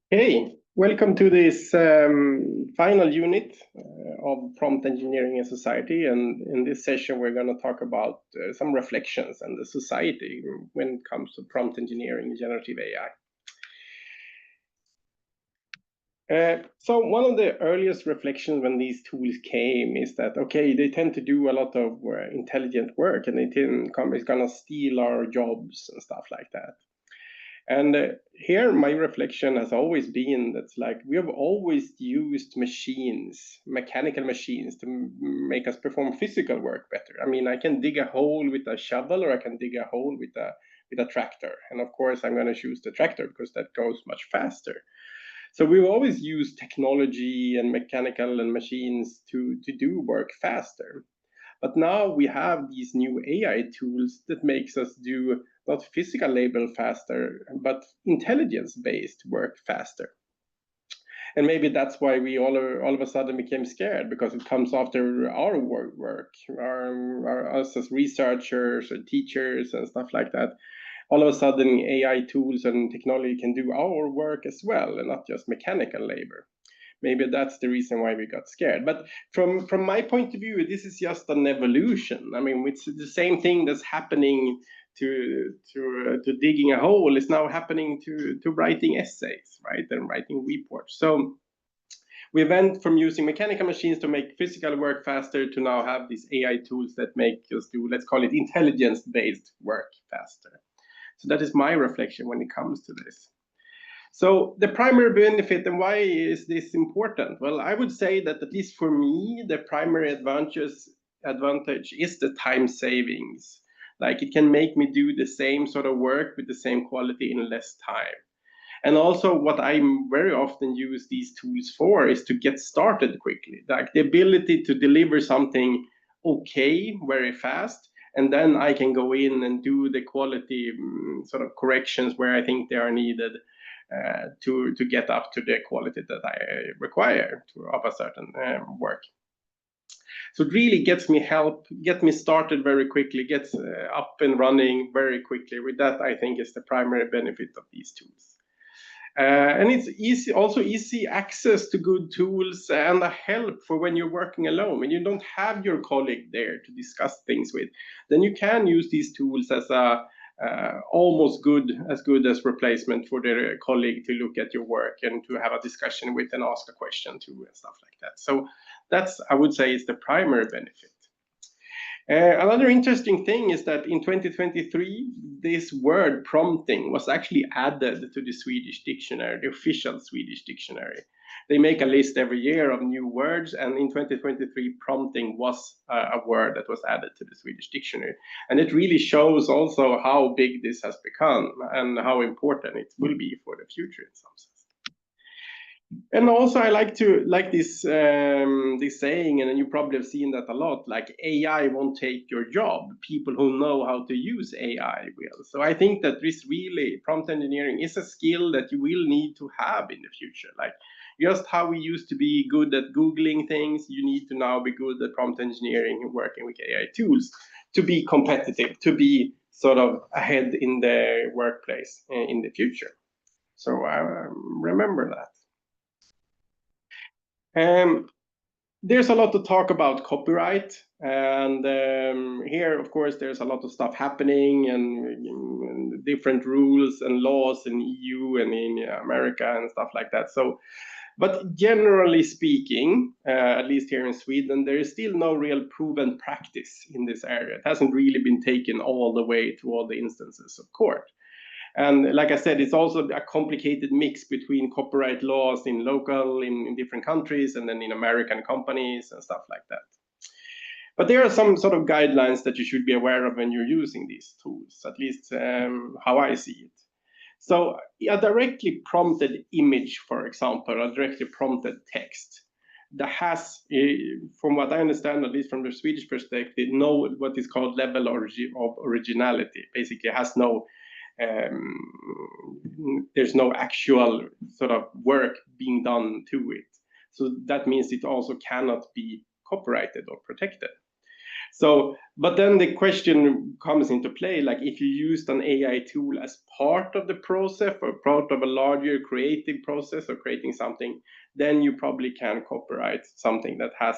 Hey, welcome to this final unit of prompt engineering in society. And in this session, we're going to talk about some reflections on the society when it comes to prompt engineering and generative AI. So one of the earliest reflections when these tools came is that, okay, they tend to do a lot of intelligent work and it's going to steal our jobs and stuff like that. And here, my reflection has always been that we have always used machines, mechanical machines, to make us perform physical work better. I mean, I can dig a hole with a shovel, or I can dig a hole with a tractor. And of course, I'm going to choose the tractor because that goes much faster. So we've always used technology and mechanical and machines to do work faster. But now we have these new AI tools that makes us do not physical labor faster, but intelligence-based work faster. And maybe that's why we all of a sudden became scared, because it comes after our work, us as researchers and teachers and stuff like that. All of a sudden, AI tools and technology can do our work as well, and not just mechanical labor. Maybe that's the reason why we got scared. But from my point of view, this is just an evolution. I mean, it's the same thing that's happening to digging a hole is now happening to writing essays, right, and writing reports. So we went from using mechanical machines to make physical work faster to now have these AI tools that make us do, let's call it, intelligence-based work faster. So that is my reflection when it comes to this. So the primary benefit, and why is this important? Well, I would say that at least for me, the primary advantage is the time savings. Like, it can make me do the same sort of work with the same quality in less time. And also what I very often use these tools for is to get started quickly. Like the ability to deliver something okay very fast, and then I can go in and do the quality sort of corrections where I think they are needed to get up to the quality that I require of a certain work. So it really gets me started very quickly, gets up and running very quickly. With that, I think is the primary benefit of these tools. And it's easy access to good tools and a help for when you're working alone. When you don't have your colleague there to discuss things with, then you can use these tools as a almost good as replacement for their colleague to look at your work and to have a discussion with and ask a question to and stuff like that. So that's, I would say, is the primary benefit. Another interesting thing is that in 2023, this word prompting was actually added to the Swedish dictionary, the official Swedish dictionary. They make a list every year of new words, and in 2023, prompting was a word that was added to the Swedish dictionary. And it really shows also how big this has become and how important it will be for the future in some sense. And also, I like this saying, and you probably have seen that a lot. Like, AI won't take your job; people who know how to use AI will. So I think that this really prompt engineering is a skill that you will need to have in the future. Like, just how we used to be good at googling things, you need to now be good at prompt engineering and working with AI tools to be competitive, to be sort of ahead in the workplace in the future. So remember that. There's a lot to talk about copyright, and here, of course, there's a lot of stuff happening and different rules and laws in EU and in America and stuff like that. So, but generally speaking, at least here in Sweden, there is still no real proven practice in this area. It hasn't really been taken all the way to all the instances of court. And like I said, it's also a complicated mix between copyright laws in different countries, and then in American companies and stuff like that. But there are some sort of guidelines that you should be aware of when you're using these tools, at least how I see it. So a directly prompted image, for example, a directly prompted text, that has, from what I understand, at least from the Swedish perspective, no what is called level of originality. Basically, it has no there's no actual sort of work being done to it. So that means it also cannot be copyrighted or protected. So, but then the question comes into play, like if you used an AI tool as part of the process or part of a larger creative process or creating something, then you probably can copyright something that has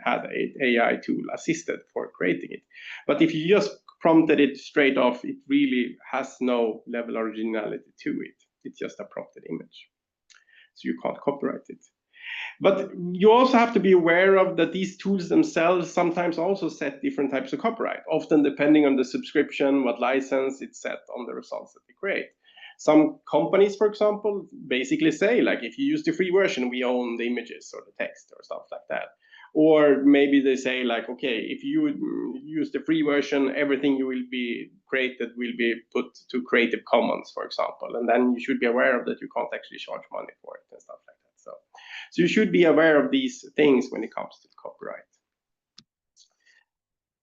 had an AI tool assisted for creating it. But if you just prompted it straight off, it really has no level of originality to it. It's just a prompted image. So you can't copyright it. But you also have to be aware of that these tools themselves sometimes also set different types of copyright, often depending on the subscription, what license it's set on the results that they create. Some companies, for example, basically say, like, if you use the free version, we own the images or the text or stuff like that. Or maybe they say, like, okay, if you use the free version, everything you will be created will be put to Creative Commons, for example. And then you should be aware of that you can't actually charge money for it and stuff like that. So you should be aware of these things when it comes to copyright.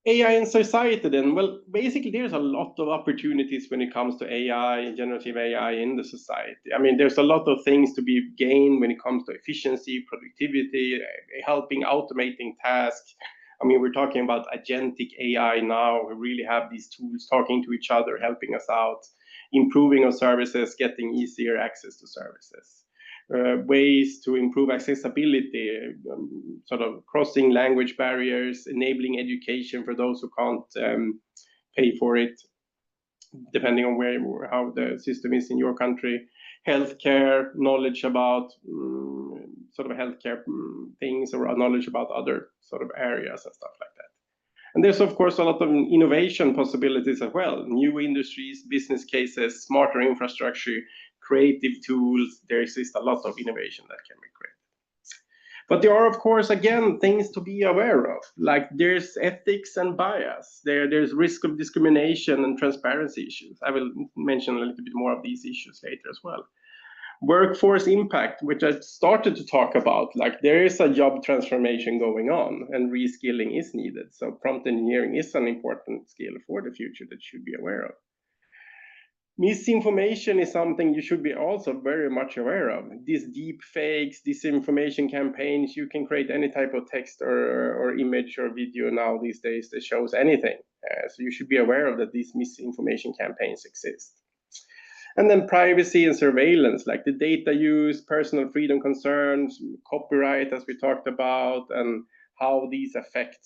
AI in society then, well, basically there's a lot of opportunities when it comes to AI, generative AI in the society. I mean, there's a lot of things to be gained when it comes to efficiency, productivity, helping automating tasks. I mean, we're talking about agentic AI now. We really have these tools talking to each other, helping us out, improving our services, getting easier access to services. Ways to improve accessibility, sort of crossing language barriers, enabling education for those who can't pay for it, depending on how the system is in your country. Healthcare, knowledge about sort of healthcare things, or knowledge about other sort of areas and stuff like that. And there's, of course, a lot of innovation possibilities as well. New industries, business cases, smarter infrastructure, creative tools. There exists a lot of innovation that can be created. But there are, of course, again, things to be aware of. Like there's ethics and bias. There's risk of discrimination and transparency issues. I will mention a little bit more of these issues later as well. Workforce impact, which I started to talk about, like there is a job transformation going on and reskilling is needed. So prompt engineering is an important skill for the future that you should be aware of. Misinformation is something you should be also very much aware of. These deep fakes, disinformation campaigns, you can create any type of text or image or video now these days that shows anything. So you should be aware of that these misinformation campaigns exist. And then privacy and surveillance, like the data use, personal freedom concerns, copyright, as we talked about, and how these affect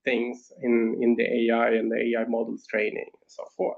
things in the AI and the AI models training and so forth.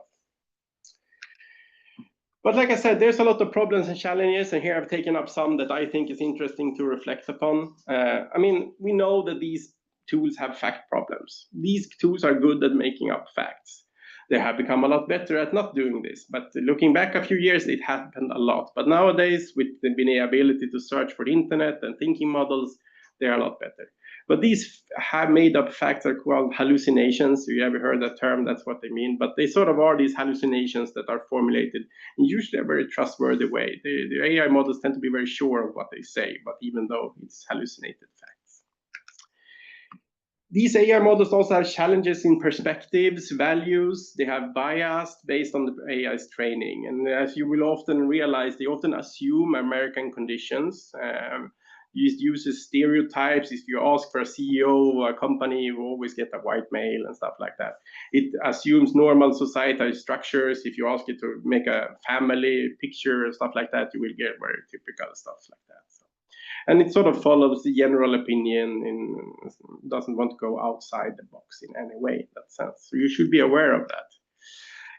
But like I said, there's a lot of problems and challenges, and here I've taken up some that I think is interesting to reflect upon. I mean, we know that these tools have fact problems. These tools are good at making up facts. They have become a lot better at not doing this. But looking back a few years, it happened a lot. But nowadays, with the ability to search for the internet and thinking models, they are a lot better. But these have made up facts are called hallucinations. You ever heard that term? That's what they mean. But they sort of are these hallucinations that are formulated in usually a very trustworthy way. The AI models tend to be very sure of what they say, but even though it's hallucinated facts. These AI models also have challenges in perspectives, values. They have bias based on the AI's training. And as you will often realize, they often assume American conditions. Uses stereotypes. If you ask for a CEO of a company, you always get a white male and stuff like that. It assumes normal societal structures. If you ask it to make a family picture and stuff like that, you will get very typical stuff like that. And it sort of follows the general opinion and doesn't want to go outside the box in any way in that sense. So you should be aware of that.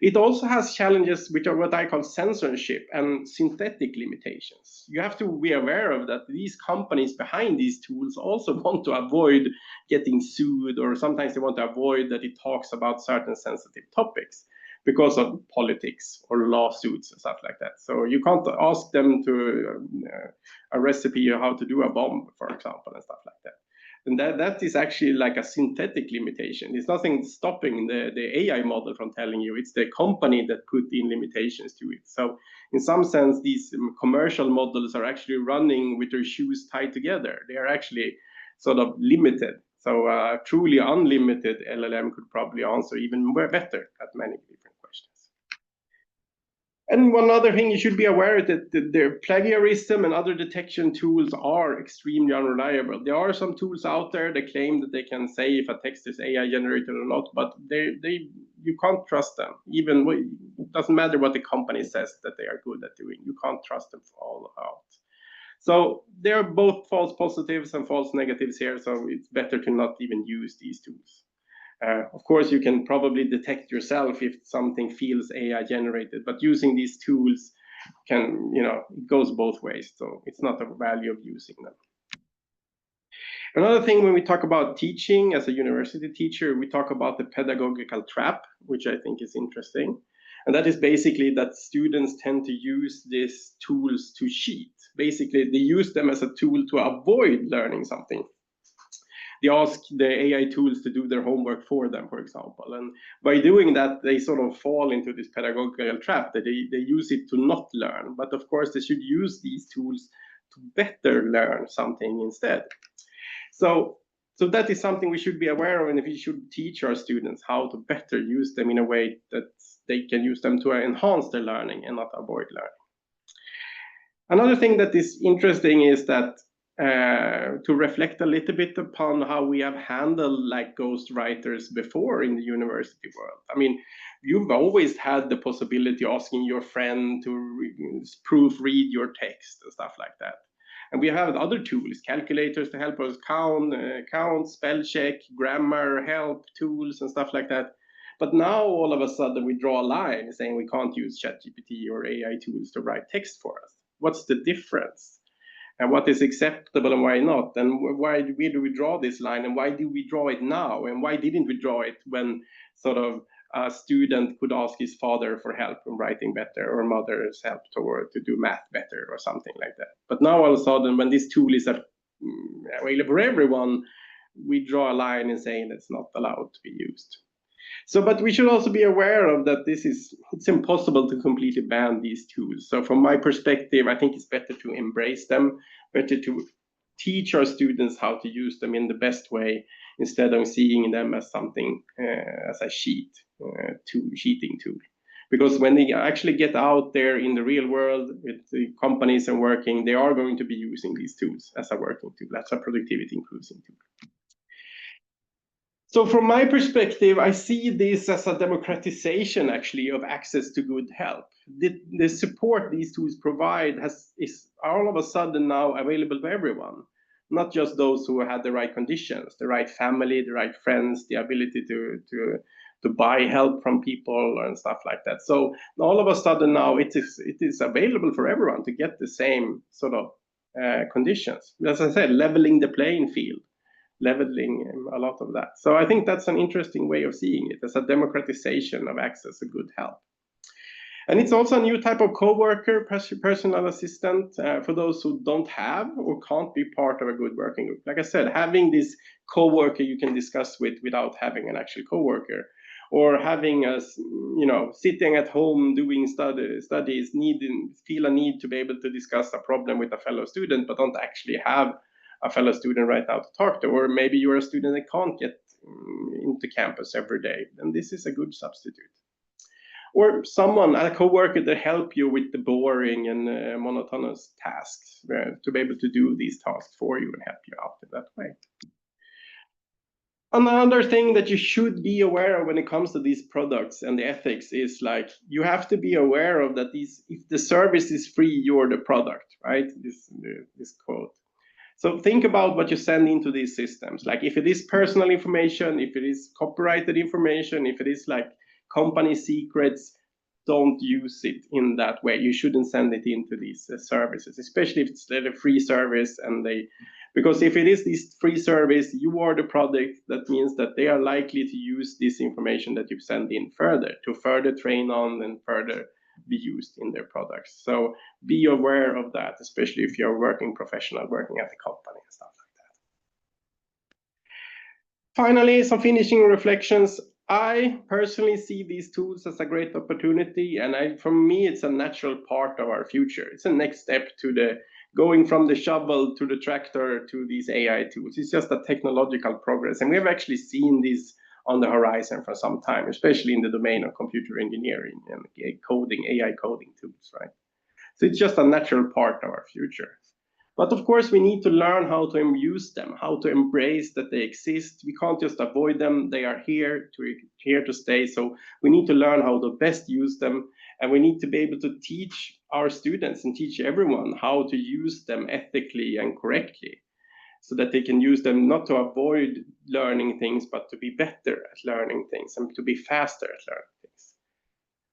It also has challenges which are what I call censorship and synthetic limitations. You have to be aware of that these companies behind these tools also want to avoid getting sued, or sometimes they want to avoid that it talks about certain sensitive topics because of politics or lawsuits and stuff like that. So you can't ask them to a recipe of how to do a bomb, for example, and stuff like that. And that is actually like a synthetic limitation. There's nothing stopping the AI model from telling you. It's the company that put in limitations to it. So in some sense, these commercial models are actually running with their shoes tied together. They are actually sort of limited. So a truly unlimited LLM could probably answer even better at many different questions. And one other thing you should be aware that the plagiarism and other detection tools are extremely unreliable. There are some tools out there that claim that they can say if a text is AI generated or not, but you can't trust them. Even it doesn't matter what the company says that they are good at doing. You can't trust them for all out. So there are both false positives and false negatives here. So it's better to not even use these tools. Of course, you can probably detect yourself if something feels AI generated, but using these tools can, it goes both ways. So it's not a value of using them. Another thing when we talk about teaching as a university teacher, we talk about the pedagogical trap, which I think is interesting. And that is basically that students tend to use these tools to cheat. Basically, they use them as a tool to avoid learning something. They ask the AI tools to do their homework for them, for example. And by doing that, they sort of fall into this pedagogical trap that they use it to not learn. But of course, they should use these tools to better learn something instead. So that is something we should be aware of, and we should teach our students how to better use them in a way that they can use them to enhance their learning and not avoid learning. Another thing that is interesting is that to reflect a little bit upon how we have handled like ghostwriters before in the university world. I mean, you've always had the possibility of asking your friend to proofread your text and stuff like that. And we have other tools, calculators to help us count, spell check, grammar help tools and stuff like that. But now all of a sudden we draw a line saying we can't use ChatGPT or AI tools to write text for us. What's the difference? And what is acceptable and why not? And where do we draw this line? And why do we draw it now? And why didn't we draw it when sort of a student could ask his father for help in writing better, or mother's help to do math better or something like that? But now all of a sudden, when this tool is available for everyone, we draw a line and saying it's not allowed to be used. So, but we should also be aware of that it's impossible to completely ban these tools. So from my perspective, I think it's better to embrace them, better to teach our students how to use them in the best way instead of seeing them as something, as a cheating tool. Because when they actually get out there in the real world with the companies and working, they are going to be using these tools as a working tool, as a productivity increasing tool. So from my perspective, I see this as a democratization actually of access to good help. The support these tools provide is all of a sudden now available to everyone, not just those who had the right conditions, the right family, the right friends, the ability to buy help from people and stuff like that. So all of a sudden now it is available for everyone to get the same sort of conditions. As I said, leveling the playing field. Leveling a lot of that. So I think that's an interesting way of seeing it, as a democratization of access to good help. And it's also a new type of co-worker, personal assistant, for those who don't have or can't be part of a good working group. Like I said, having this co-worker you can discuss without having an actual co-worker, or having us, sitting at home doing studies, feel a need to be able to discuss a problem with a fellow student, but don't actually have a fellow student right now to talk to. Or maybe you're a student that can't get into campus every day, then this is a good substitute. Or a co-worker that help you with the boring and monotonous tasks, to be able to do these tasks for you and help you out in that way. Another thing that you should be aware of when it comes to these products and the ethics is like, you have to be aware of that if the service is free, you're the product, right? This quote. So think about what you send into these systems. Like if it is personal information, if it is copyrighted information, if it is like company secrets, don't use it in that way. You shouldn't send it into these services, especially if it's a free service. Because if it is this free service, you are the product. That means that they are likely to use this information that you send in to further train on and further be used in their products. So be aware of that, especially if you're a working professional working at a company and stuff like that. Finally, some finishing reflections. I personally see these tools as a great opportunity, and for me, it's a natural part of our future. It's a next step to going from the shovel to the tractor to these AI tools. It's just a technological progress, and we have actually seen these on the horizon for some time, especially in the domain of computer engineering and coding, AI coding tools, right? So it's just a natural part of our future. But of course, we need to learn how to use them, how to embrace that they exist. We can't just avoid them. They are here to stay. So we need to learn how to best use them. And we need to be able to teach our students and teach everyone how to use them ethically and correctly, so that they can use them not to avoid learning things, but to be better at learning things and to be faster at learning things.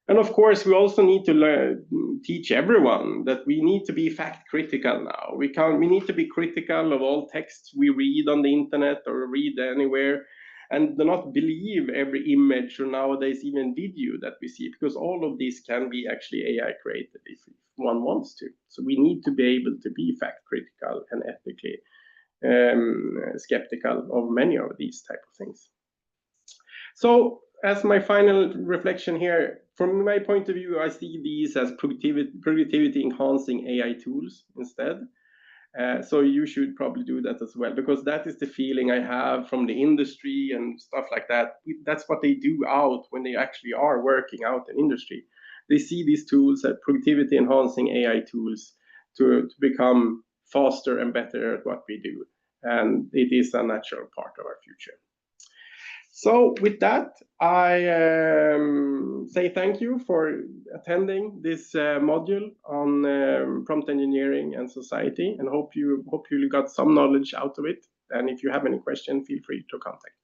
And of course, we also need to teach everyone that we need to be fact critical now. We need to be critical of all texts we read on the internet or read anywhere, and do not believe every image or nowadays even video that we see, because all of this can be actually AI created if one wants to. So we need to be able to be fact critical and ethically skeptical of many of these type of things. So as my final reflection here, from my point of view, I see these as productivity enhancing AI tools instead. So you should probably do that as well, because that is the feeling I have from the industry and stuff like that. That's what they do out when they actually are working out in industry. They see these tools as productivity enhancing AI tools to become faster and better at what we do. And it is a natural part of our future. So with that, I say thank you for attending this module on prompt engineering and society, and hope you got some knowledge out of it. And if you have any question, feel free to contact me.